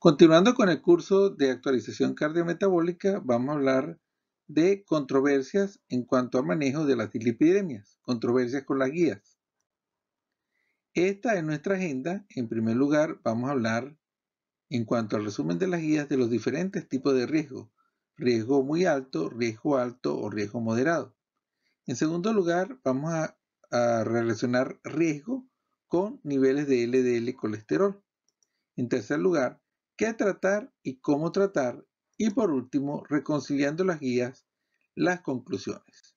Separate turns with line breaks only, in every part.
Continuando con el curso de actualización cardiometabólica, vamos a hablar de controversias en cuanto al manejo de las dislipidemias, controversias con las guías. Esta es nuestra agenda. En primer lugar, vamos a hablar en cuanto al resumen de las guías de los diferentes tipos de riesgo, riesgo muy alto o riesgo moderado. En segundo lugar, vamos a relacionar riesgo con niveles de LDL colesterol. En tercer lugar, qué tratar y cómo tratar. Y por último, reconciliando las guías, las conclusiones.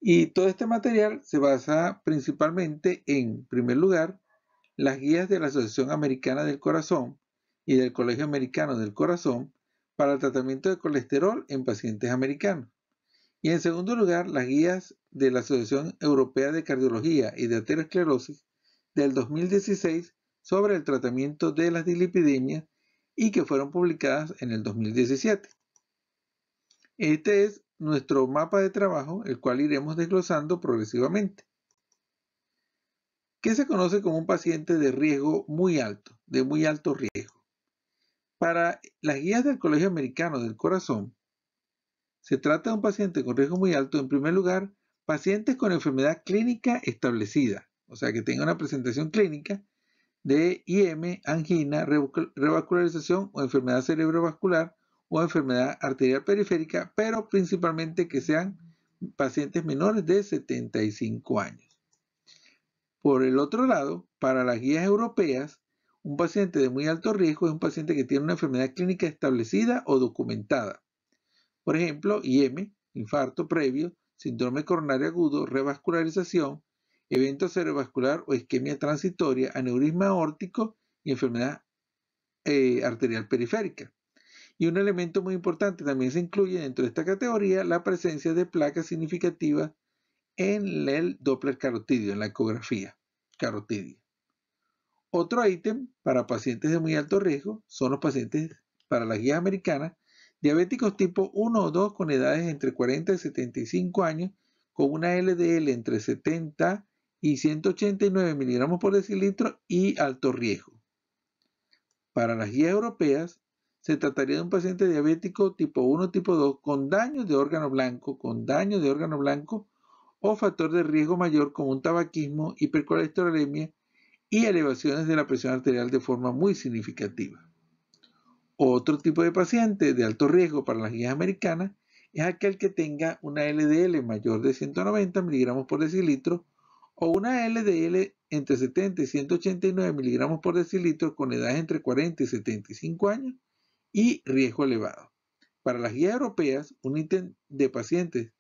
Y todo este material se basa principalmente en primer lugar, las guías de la Asociación Americana del Corazón y del Colegio Americano del Corazón para el tratamiento de colesterol en pacientes americanos. Y en segundo lugar, las guías de la Asociación Europea de Cardiología y de Aterosclerosis del 2016 sobre el tratamiento de las dislipidemias y que fueron publicadas en el 2017. Este es nuestro mapa de trabajo, el cual iremos desglosando progresivamente. ¿Qué se conoce como un paciente de riesgo muy alto, de muy alto riesgo? Para las guías del Colegio Americano del Corazón, se trata de un paciente con riesgo muy alto, en primer lugar, pacientes con enfermedad clínica establecida, o sea, que tenga una presentación clínica de IM, angina, revascularización o enfermedad cerebrovascular o enfermedad arterial periférica, pero principalmente que sean pacientes menores de 75 años. Por el otro lado, para las guías europeas, un paciente de muy alto riesgo es un paciente que tiene una enfermedad clínica establecida o documentada. Por ejemplo, IM, infarto previo, síndrome coronario agudo, revascularización, evento cerebrovascular o isquemia transitoria, aneurisma aórtico y enfermedad arterial periférica. Y un elemento muy importante también se incluye dentro de esta categoría la presencia de placas significativas en el Doppler carotidio, en la ecografía carotidia. Otro ítem para pacientes de muy alto riesgo son los pacientes para las guías americanas, diabéticos tipo 1 o 2 con edades entre 40 y 75 años, con una LDL entre 70 y 189 miligramos por decilitro y alto riesgo. Para las guías europeas, se trataría de un paciente diabético tipo 1 o tipo 2 con daño de órgano blanco, o factor de riesgo mayor como un tabaquismo, hipercolesterolemia y elevaciones de la presión arterial de forma muy significativa. Otro tipo de paciente de alto riesgo para las guías americanas es aquel que tenga una LDL mayor de 190 miligramos por decilitro o una LDL entre 70 y 189 miligramos por decilitro con edades entre 40 y 75 años y riesgo elevado. Para las guías europeas, un ítem de pacientes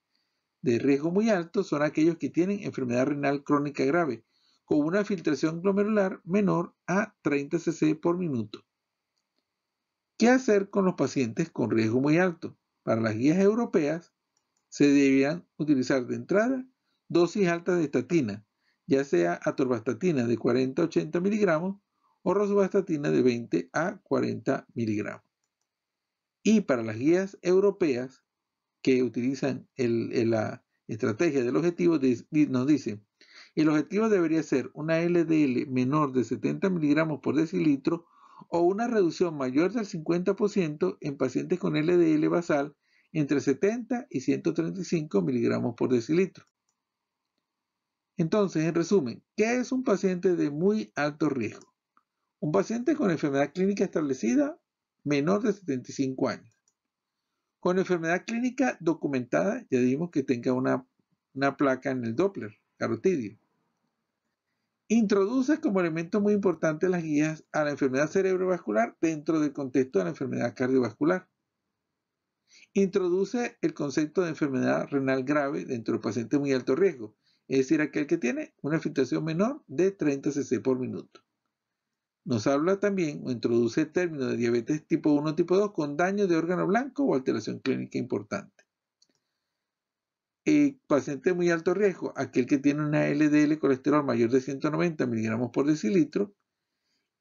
de riesgo muy alto son aquellos que tienen enfermedad renal crónica grave, con una filtración glomerular menor a 30 cc por minuto. ¿Qué hacer con los pacientes con riesgo muy alto? Para las guías europeas, se deberían utilizar de entrada dosis altas de estatina, ya sea atorvastatina de 40 a 80 miligramos o rosuvastatina de 20 a 40 miligramos. Y para las guías europeas que utilizan la estrategia del objetivo, nos dicen, el objetivo debería ser una LDL menor de 70 miligramos por decilitro o una reducción mayor del 50% en pacientes con LDL basal entre 70 y 135 miligramos por decilitro. Entonces, en resumen, ¿qué es un paciente de muy alto riesgo? Un paciente con enfermedad clínica establecida menor de 75 años. Con enfermedad clínica documentada, ya dijimos que tenga una placa en el Doppler carotidio. Introduce como elemento muy importante las guías a la enfermedad cerebrovascular dentro del contexto de la enfermedad cardiovascular. Introduce el concepto de enfermedad renal grave dentro del paciente de muy alto riesgo, es decir, aquel que tiene una filtración menor de 30 cc por minuto. Nos habla también o introduce el término de diabetes tipo 1 o tipo 2 con daño de órgano blanco o alteración clínica importante. Paciente de muy alto riesgo, aquel que tiene una LDL colesterol mayor de 190 miligramos por decilitro.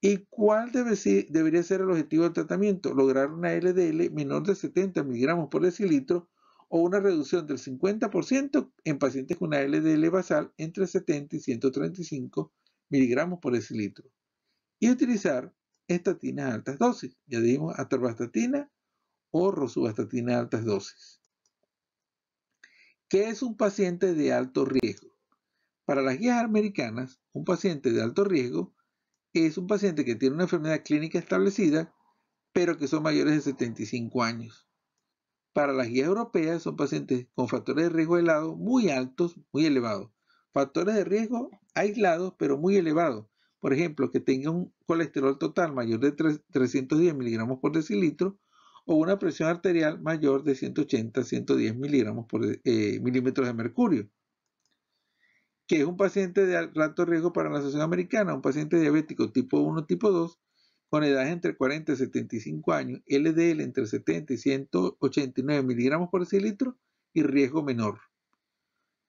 ¿Y cuál debería ser el objetivo del tratamiento? Lograr una LDL menor de 70 miligramos por decilitro o una reducción del 50% en pacientes con una LDL basal entre 70 y 135 miligramos por decilitro. Y utilizar estatinas a altas dosis. Ya dijimos atorvastatina o rosuvastatina a altas dosis. ¿Qué es un paciente de alto riesgo? Para las guías americanas, un paciente de alto riesgo es un paciente que tiene una enfermedad clínica establecida, pero que son mayores de 75 años. Para las guías europeas, son pacientes con factores de riesgo aislados muy altos, muy elevados. Factores de riesgo aislados, pero muy elevados. Por ejemplo, que tenga un colesterol total mayor de 310 miligramos por decilitro o una presión arterial mayor de 180 a 110 miligramos por milímetros de mercurio. Que es un paciente de alto riesgo para la Asociación Americana, un paciente diabético tipo 1, tipo 2, con edades entre 40 y 75 años, LDL entre 70 y 189 miligramos por decilitro y riesgo menor.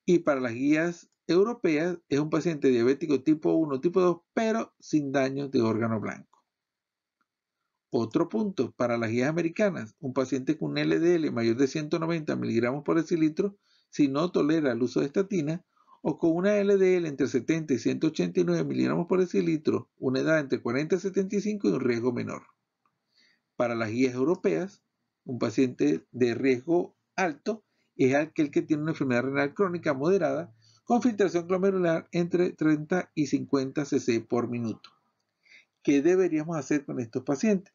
Y para las guías europeas es un paciente diabético tipo 1, tipo 2, pero sin daño de órgano blanco. Otro punto, para las guías americanas, un paciente con un LDL mayor de 190 miligramos por decilitro, si no tolera el uso de estatina, o con una LDL entre 70 y 189 miligramos por decilitro, una edad entre 40 y 75 y un riesgo menor. Para las guías europeas, un paciente de riesgo alto es aquel que tiene una enfermedad renal crónica moderada con filtración glomerular entre 30 y 50 cc por minuto. ¿Qué deberíamos hacer con estos pacientes?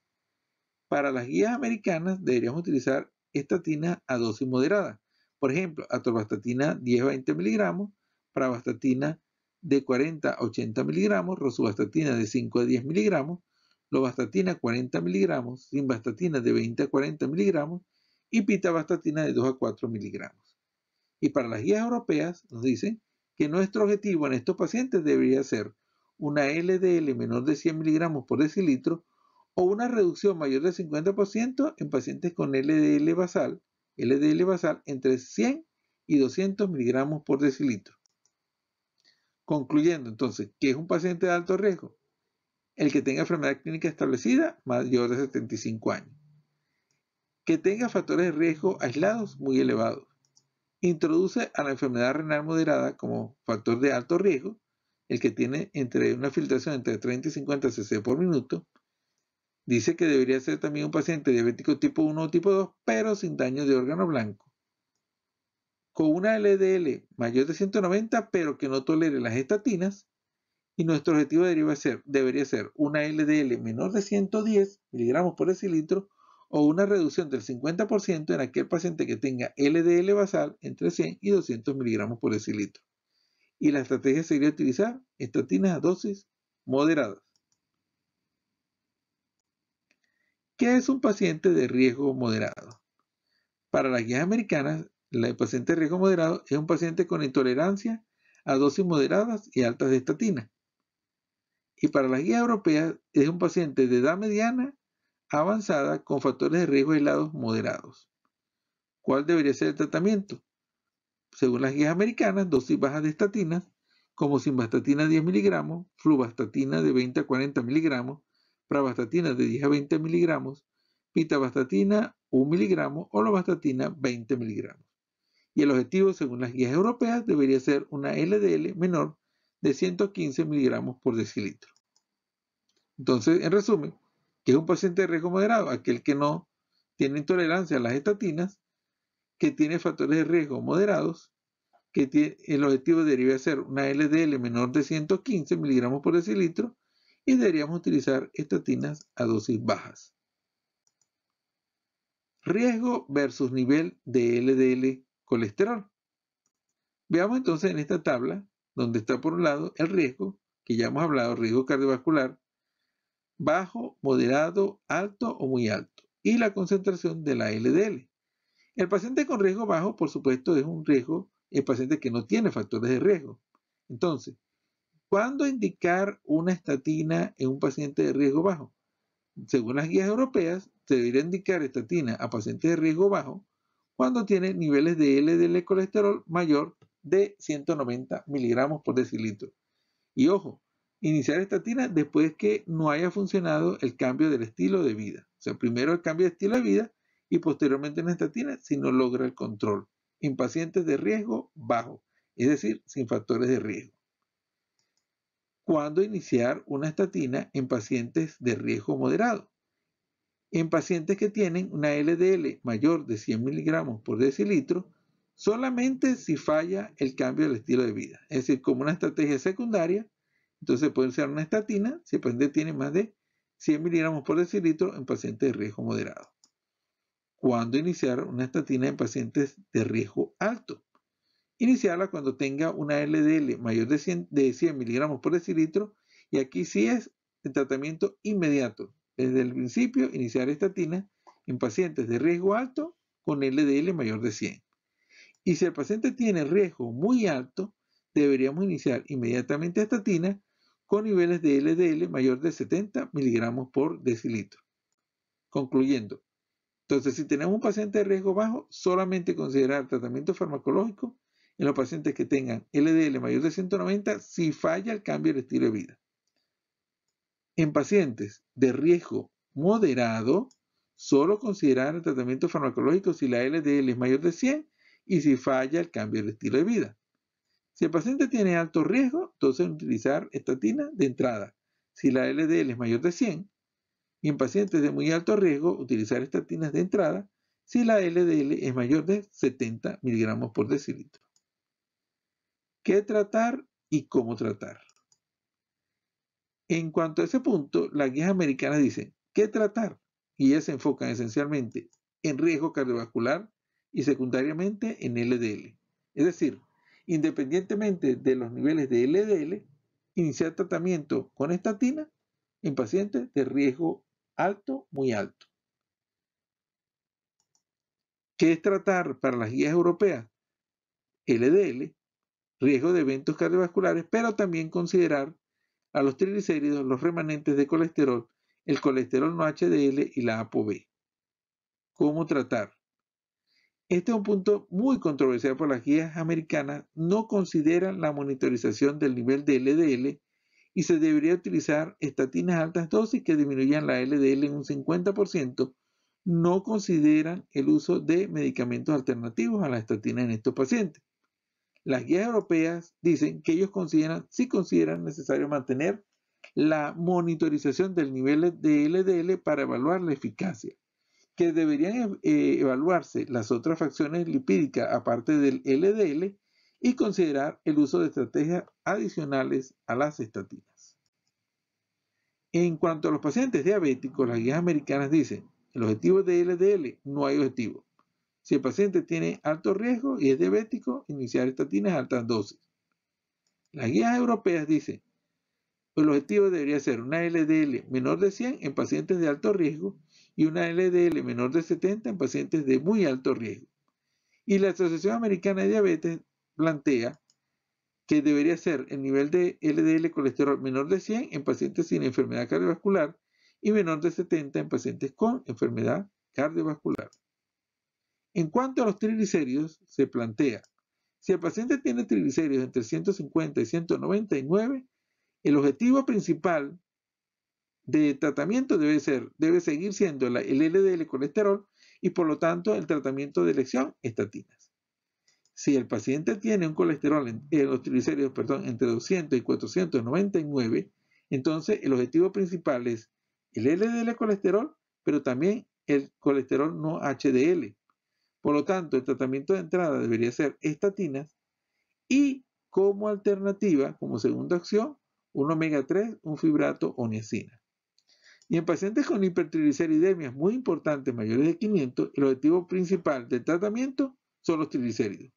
Para las guías americanas deberíamos utilizar estatinas a dosis moderada. Por ejemplo, atorvastatina 10-20 miligramos, pravastatina de 40 a 80 miligramos, rosuvastatina de 5 a 10 miligramos, lovastatina 40 miligramos, simvastatina de 20 a 40 miligramos y pitavastatina de 2 a 4 miligramos. Y para las guías europeas nos dicen que nuestro objetivo en estos pacientes debería ser una LDL menor de 100 miligramos por decilitro o una reducción mayor del 50% en pacientes con LDL basal entre 100 y 200 miligramos por decilitro. Concluyendo entonces, ¿qué es un paciente de alto riesgo? El que tenga enfermedad clínica establecida mayor de 75 años. Que tenga factores de riesgo aislados muy elevados. Introduce a la enfermedad renal moderada como factor de alto riesgo, el que tiene una filtración entre 30 y 50 cc por minuto. Dice que debería ser también un paciente diabético tipo 1 o tipo 2, pero sin daño de órgano blanco. Con una LDL mayor de 190, pero que no tolere las estatinas. Y nuestro objetivo debería ser una LDL menor de 110 miligramos por decilitro o una reducción del 50% en aquel paciente que tenga LDL basal entre 100 y 200 miligramos por decilitro. Y la estrategia sería utilizar estatinas a dosis moderadas. ¿Qué es un paciente de riesgo moderado? Para las guías americanas, el paciente de riesgo moderado es un paciente con intolerancia a dosis moderadas y altas de estatina. Y para las guías europeas es un paciente de edad mediana avanzada con factores de riesgo aislados moderados. ¿Cuál debería ser el tratamiento? Según las guías americanas, dosis bajas de estatinas, como simvastatina 10 miligramos, fluvastatina de 20 a 40 miligramos, pravastatina de 10 a 20 miligramos, pitavastatina 1 miligramo o lovastatina 20 miligramos. Y el objetivo, según las guías europeas, debería ser una LDL menor de 115 miligramos por decilitro. Entonces, en resumen, ¿qué es un paciente de riesgo moderado? Aquel que no tiene intolerancia a las estatinas, que tiene factores de riesgo moderados, que el objetivo debería ser una LDL menor de 115 miligramos por decilitro y deberíamos utilizar estatinas a dosis bajas. Riesgo versus nivel de LDL colesterol. Veamos entonces en esta tabla, donde está por un lado el riesgo, que ya hemos hablado, riesgo cardiovascular, bajo, moderado, alto o muy alto, y la concentración de la LDL. El paciente con riesgo bajo, por supuesto, es un riesgo, el paciente que no tiene factores de riesgo. Entonces, ¿cuándo indicar una estatina en un paciente de riesgo bajo? Según las guías europeas, se debería indicar estatina a pacientes de riesgo bajo cuando tiene niveles de LDL colesterol mayor de 190 miligramos por decilitro. Y ojo, iniciar estatina después que no haya funcionado el cambio del estilo de vida. O sea, primero el cambio de estilo de vida y posteriormente la estatina si no logra el control. En pacientes de riesgo bajo, es decir, sin factores de riesgo. cuándo iniciar una estatina en pacientes de riesgo moderado. En pacientes que tienen una LDL mayor de 100 miligramos por decilitro, solamente si falla el cambio del estilo de vida. Es decir, como una estrategia secundaria, entonces puede usar una estatina si el paciente tiene más de 100 miligramos por decilitro en pacientes de riesgo moderado. ¿Cuándo iniciar una estatina en pacientes de riesgo alto? Iniciarla cuando tenga una LDL mayor de 100 miligramos por decilitro, y aquí sí es el tratamiento inmediato. Desde el principio, iniciar estatina en pacientes de riesgo alto con LDL mayor de 100. Y si el paciente tiene riesgo muy alto, deberíamos iniciar inmediatamente estatina con niveles de LDL mayor de 70 miligramos por decilitro. Concluyendo, entonces, si tenemos un paciente de riesgo bajo, solamente considerar tratamiento farmacológico en los pacientes que tengan LDL mayor de 190 si falla el cambio del estilo de vida. En pacientes de riesgo moderado, solo considerar el tratamiento farmacológico si la LDL es mayor de 100 y si falla el cambio del estilo de vida. Si el paciente tiene alto riesgo, entonces utilizar estatina de entrada si la LDL es mayor de 100. Y en pacientes de muy alto riesgo, utilizar estatinas de entrada si la LDL es mayor de 70 miligramos por decilitro. ¿Qué tratar y cómo tratar? En cuanto a ese punto, las guías americanas dicen ¿qué tratar? Y ellas se enfocan esencialmente en riesgo cardiovascular y secundariamente en LDL. Es decir, independientemente de los niveles de LDL, iniciar tratamiento con estatina en pacientes de riesgo alto, muy alto. ¿Qué es tratar para las guías europeas? LDL, riesgo de eventos cardiovasculares, pero también considerar a los triglicéridos, los remanentes de colesterol, el colesterol no HDL y la ApoB. ¿Cómo tratar? Este es un punto muy controversial por las guías americanas. No consideran la monitorización del nivel de LDL y se debería utilizar estatinas a altas dosis que disminuyan la LDL en un 50%. No consideran el uso de medicamentos alternativos a la estatina en estos pacientes. Las guías europeas dicen que ellos sí consideran necesario mantener la monitorización del nivel de LDL para evaluar la eficacia, que deberían evaluarse las otras facciones lipídicas aparte del LDL y considerar el uso de estrategias adicionales a las estatinas. En cuanto a los pacientes diabéticos, las guías americanas dicen, el objetivo de LDL no hay objetivo. Si el paciente tiene alto riesgo y es diabético, iniciar estatinas a altas dosis. Las guías europeas dicen, el objetivo debería ser una LDL menor de 100 en pacientes de alto riesgo y una LDL menor de 70 en pacientes de muy alto riesgo. Y la Asociación Americana de Diabetes plantea que debería ser el nivel de LDL colesterol menor de 100 en pacientes sin enfermedad cardiovascular y menor de 70 en pacientes con enfermedad cardiovascular. En cuanto a los triglicéridos, se plantea, si el paciente tiene triglicéridos entre 150 y 199, el objetivo principal de tratamiento debe seguir siendo el LDL colesterol y por lo tanto el tratamiento de elección, estatinas. Si el paciente tiene un colesterol, los triglicéridos, entre 200 y 499, entonces el objetivo principal es el LDL colesterol, pero también el colesterol no HDL. Por lo tanto, el tratamiento de entrada debería ser estatinas y como alternativa, como segunda opción, un omega 3, un fibrato o niacina. Y en pacientes con hipertrigliceridemias muy importantes, mayores de 500, el objetivo principal del tratamiento son los triglicéridos.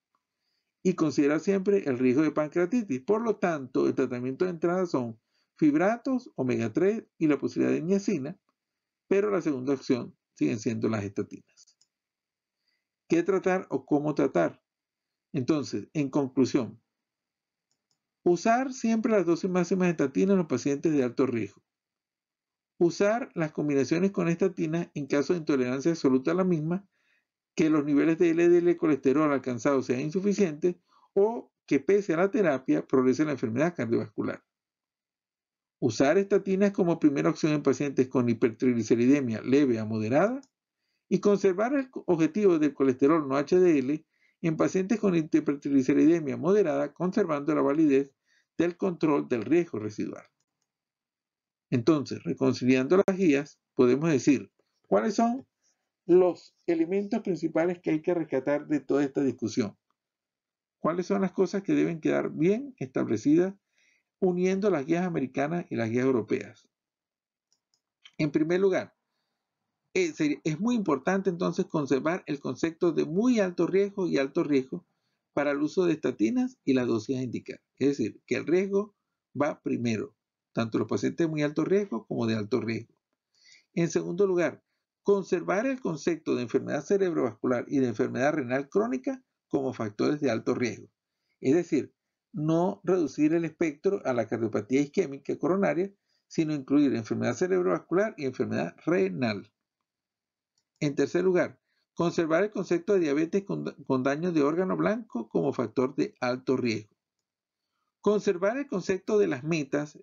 Y considerar siempre el riesgo de pancreatitis. Por lo tanto, el tratamiento de entrada son fibratos, omega 3 y la posibilidad de niacina, pero la segunda opción siguen siendo las estatinas. ¿Qué tratar o cómo tratar? Entonces, en conclusión, usar siempre las dosis máximas de estatina en los pacientes de alto riesgo. Usar las combinaciones con estatinas en caso de intolerancia absoluta a la misma, que los niveles de LDL colesterol alcanzados sean insuficientes o que pese a la terapia progrese la enfermedad cardiovascular. Usar estatinas como primera opción en pacientes con hipertrigliceridemia leve a moderada y conservar el objetivo del colesterol no HDL en pacientes con hipertrigliceridemia moderada, conservando la validez del control del riesgo residual. Entonces, reconciliando las guías, podemos decir cuáles son los elementos principales que hay que rescatar de toda esta discusión. ¿Cuáles son las cosas que deben quedar bien establecidas uniendo las guías americanas y las guías europeas? En primer lugar, es muy importante entonces conservar el concepto de muy alto riesgo y alto riesgo para el uso de estatinas y las dosis a indicar. Es decir, que el riesgo va primero, tanto los pacientes de muy alto riesgo como de alto riesgo. En segundo lugar, conservar el concepto de enfermedad cerebrovascular y de enfermedad renal crónica como factores de alto riesgo. Es decir, no reducir el espectro a la cardiopatía isquémica coronaria, sino incluir enfermedad cerebrovascular y enfermedad renal. En tercer lugar, conservar el concepto de diabetes con daño de órgano blanco como factor de alto riesgo. Conservar el concepto de las metas,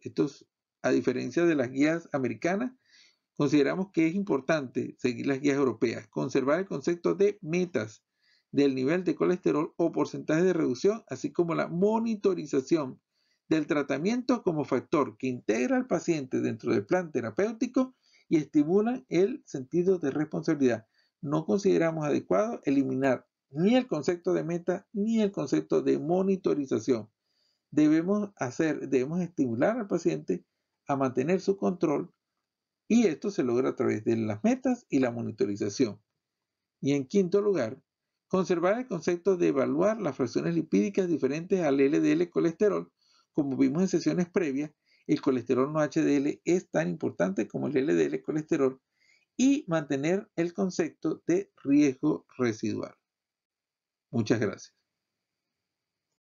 a diferencia de las guías americanas, consideramos que es importante seguir las guías europeas, conservar el concepto de metas del nivel de colesterol o porcentaje de reducción, así como la monitorización del tratamiento como factor que integra al paciente dentro del plan terapéutico y estimula el sentido de responsabilidad. No consideramos adecuado eliminar ni el concepto de meta ni el concepto de monitorización. Debemos estimular al paciente a mantener su control y esto se logra a través de las metas y la monitorización. Y en quinto lugar, conservar el concepto de evaluar las fracciones lipídicas diferentes al LDL colesterol. Como vimos en sesiones previas, el colesterol no HDL es tan importante como el LDL colesterol y mantener el concepto de riesgo residual. Muchas gracias.